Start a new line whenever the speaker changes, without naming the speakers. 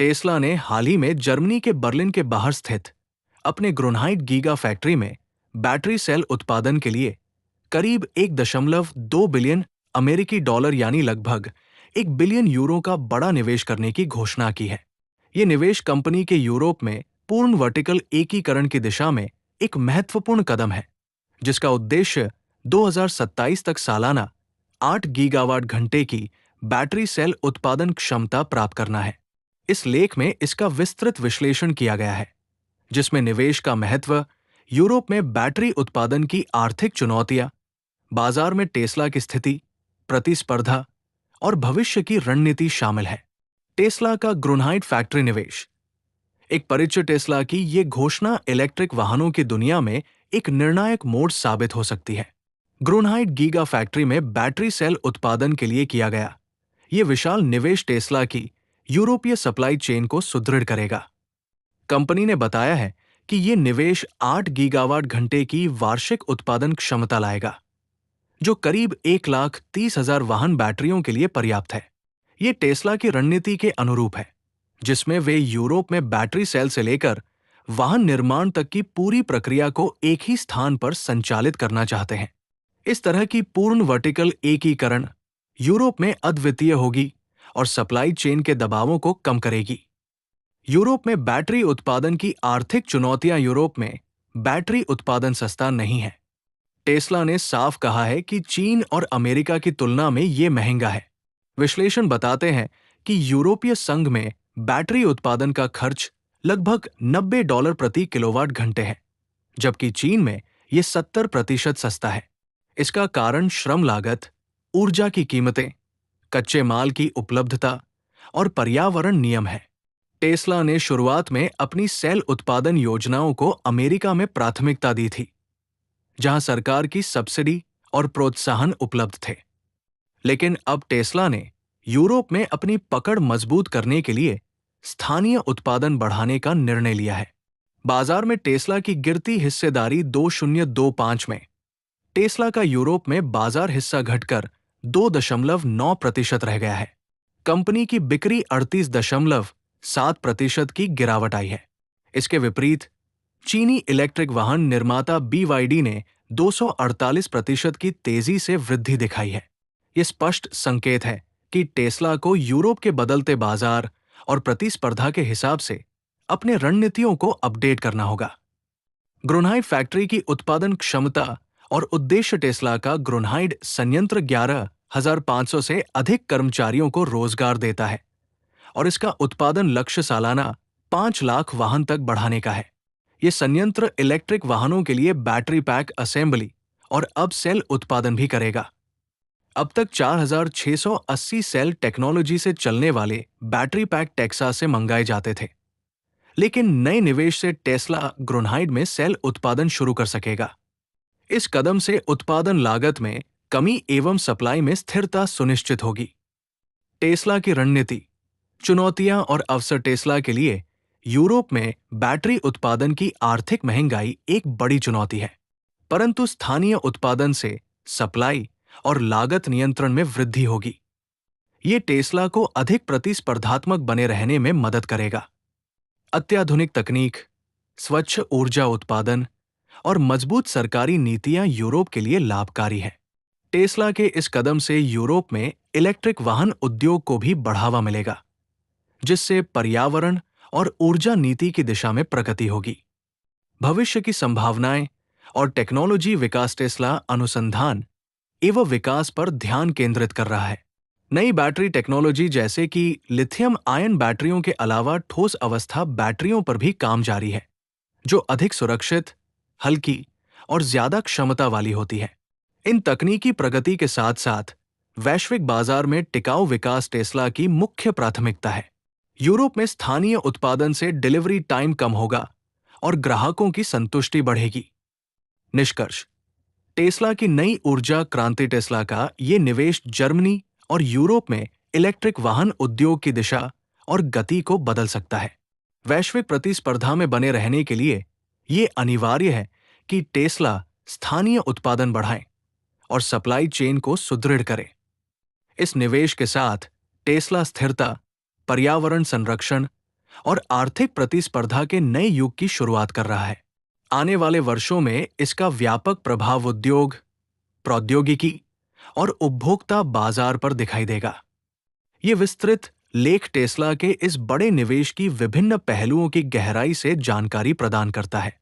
Tesla ने हाल ही में Germany के बर्लिन के बाहर स्थित अपने ग्रोनहाइट गीगा फैक्ट्री में बैटरी सेल उत्पादन के लिए करीब 1.2 बिलियन अमेरिकी डॉलर यानी लगभग 1 बिलियन यूरो का बड़ा निवेश करने की घोषणा की है। ये निवेश कंपनी के यूरोप में पूर्ण वर्टिकल एकीकरण की दिशा में एक महत्वपूर्ण कदम है, जिसका उद्देश्य 2027 तक सालाना 8 गीगावाट घंटे की बैटरी सेल उत्पादन क्षमता प्राप्त करना है। इस लेख में इसका विस्तृत विश्लेषण किया गया है, जिसमें निवेश का महत्व, यूरोप में बैटरी उत्पादन की आर्थिक चुनौतियां, बाजार में टेस्ला की स्थिति, प्रतिस्पर्धा और भविष्य की रणनीति शामिल है। टेस्ला का ग्रोनहाइट फैक्ट्री निवेश। एक परिचित टेस्ला की ये घोषणा इलेक्ट्रिक वाहनों की दुनिया में एक निर्णायक मोड़ साबित हो सकती है। ग्रोनहाइट गीगा फैक्ट्री में बैटरी सेल उत्पादन के लिए किया गया ये विशाल निवेश टेस्ला की यूरोपीय सप्लाई चेन को सुदृढ़ करेगा। कंपनी ने बताया है कि ये निवेश 8 गीगावाट घंटे की वार्षिक उत्पादन क्षमता लाएगा, जो करीब 1,30,000 वाहन बैटरियों के लिए पर्याप्त है। ये टेस्ला की रणनीति के अनुरूप है, जिसमें वे यूरोप में बैटरी सेल से लेकर वाहन निर्माण तक की पूरी प्रक्रिया को एक ही स्थान पर संचालित करना चाहते हैं। इस तरह की पूर्ण वर्टिकल एकीकरण यूरोप में अद्वितीय होगी और सप्लाई चेन के दबावों को कम करेगी। यूरोप में बैटरी उत्पादन की आर्थिक चुनौतियां। यूरोप में बैटरी उत्पादन सस्ता नहीं है। टेस्ला ने साफ कहा है कि चीन और अमेरिका की तुलना में ये महंगा है। विश्लेषण बताते हैं कि यूरोपीय संघ में बैटरी उत्पादन का खर्च लगभग $90 प्रति किलोवाट घंटे है, जबकि चीन में ये 70% सस्ता है। इसका कारण श्रम लागत, ऊर्जा की कीमतें, कच्चे माल की उपलब्धता और पर्यावरण नियम है। टेस्ला ने शुरुआत में अपनी सेल उत्पादन योजनाओं को अमेरिका में प्राथमिकता दी थी, जहां सरकार की सब्सिडी और प्रोत्साहन उपलब्ध थे। लेकिन अब टेस्ला ने यूरोप में अपनी पकड़ मजबूत करने के लिए स्थानीय उत्पादन बढ़ाने का निर्णय लिया है। बाजार में टेस्ला की गिरती हिस्सेदारी 2025 में टेस्ला का यूरोप में बाजार हिस्सा घटकर 2.9% रह गया है। कंपनी की बिक्री 38.7% की गिरावट आई है। इसके विपरीत चीनी इलेक्ट्रिक वाहन निर्माता BYD ने 248% की तेजी से वृद्धि दिखाई है। ये स्पष्ट संकेत है कि टेस्ला को यूरोप के बदलते बाजार और प्रतिस्पर्धा के हिसाब से अपने रणनीतियों को अपडेट करना होगा। ग्रोनहाइट फैक्ट्री की उत्पादन क्षमता और उद्देश्य। टेस्ला का ग्रोनहाइट संयंत्र 11,500 से अधिक कर्मचारियों को रोजगार देता है और इसका उत्पादन लक्ष्य सालाना 5 लाख वाहन तक बढ़ाने का है। ये संयंत्र इलेक्ट्रिक वाहनों के लिए बैटरी पैक असेंबली और अब सेल उत्पादन भी करेगा। अब तक 4,680 सेल टेक्नोलॉजी से चलने वाले बैटरी पैक टेक्सास से मंगाए जाते थे, लेकिन नए निवेश से टेस्ला ग्रोनहाइट में सेल उत्पादन शुरू कर सकेगा। इस कदम से उत्पादन लागत में कमी एवं सप्लाई में स्थिरता सुनिश्चित होगी। टेस्ला की रणनीति, चुनौतियां और अवसर। टेस्ला के लिए यूरोप में बैटरी उत्पादन की आर्थिक महंगाई एक बड़ी चुनौती है, परंतु स्थानीय उत्पादन से सप्लाई और लागत नियंत्रण में वृद्धि होगी। ये टेस्ला को अधिक प्रतिस्पर्धात्मक बने रहने में मदद करेगा। अत्याधुनिक तकनीक, स्वच्छ ऊर्जा उत्पादन और मजबूत सरकारी नीतियां यूरोप के लिए लाभकारी है। टेस्ला के इस कदम से यूरोप में इलेक्ट्रिक वाहन उद्योग को भी बढ़ावा मिलेगा, जिससे पर्यावरण और ऊर्जा नीति की दिशा में प्रगति होगी। भविष्य की संभावनाएं और टेक्नोलॉजी विकास। टेस्ला अनुसंधान एवं विकास पर ध्यान केंद्रित कर रहा है। नई बैटरी टेक्नोलॉजी जैसे कि लिथियम आयन बैटरियों के अलावा ठोस अवस्था बैटरियों पर भी काम जारी है, जो अधिक सुरक्षित, हल्की और ज्यादा क्षमता वाली होती है। इन तकनीकी प्रगति के साथ साथ वैश्विक बाजार में टिकाऊ विकास टेस्ला की मुख्य प्राथमिकता है। यूरोप में स्थानीय उत्पादन से डिलीवरी टाइम कम होगा और ग्राहकों की संतुष्टि बढ़ेगी। निष्कर्ष, टेस्ला की नई ऊर्जा क्रांति। टेस्ला का ये निवेश जर्मनी और यूरोप में इलेक्ट्रिक वाहन उद्योग की दिशा और गति को बदल सकता है। वैश्विक प्रतिस्पर्धा में बने रहने के लिए ये अनिवार्य है कि टेस्ला स्थानीय उत्पादन बढ़ाए और सप्लाई चेन को सुदृढ़ करे। इस निवेश के साथ टेस्ला स्थिरता, पर्यावरण संरक्षण और आर्थिक प्रतिस्पर्धा के नए युग की शुरुआत कर रहा है। आने वाले वर्षों में इसका व्यापक प्रभाव उद्योग, प्रौद्योगिकी और उपभोक्ता बाजार पर दिखाई देगा। ये विस्तृत लेख टेस्ला के इस बड़े निवेश की विभिन्न पहलुओं की गहराई से जानकारी प्रदान करता है।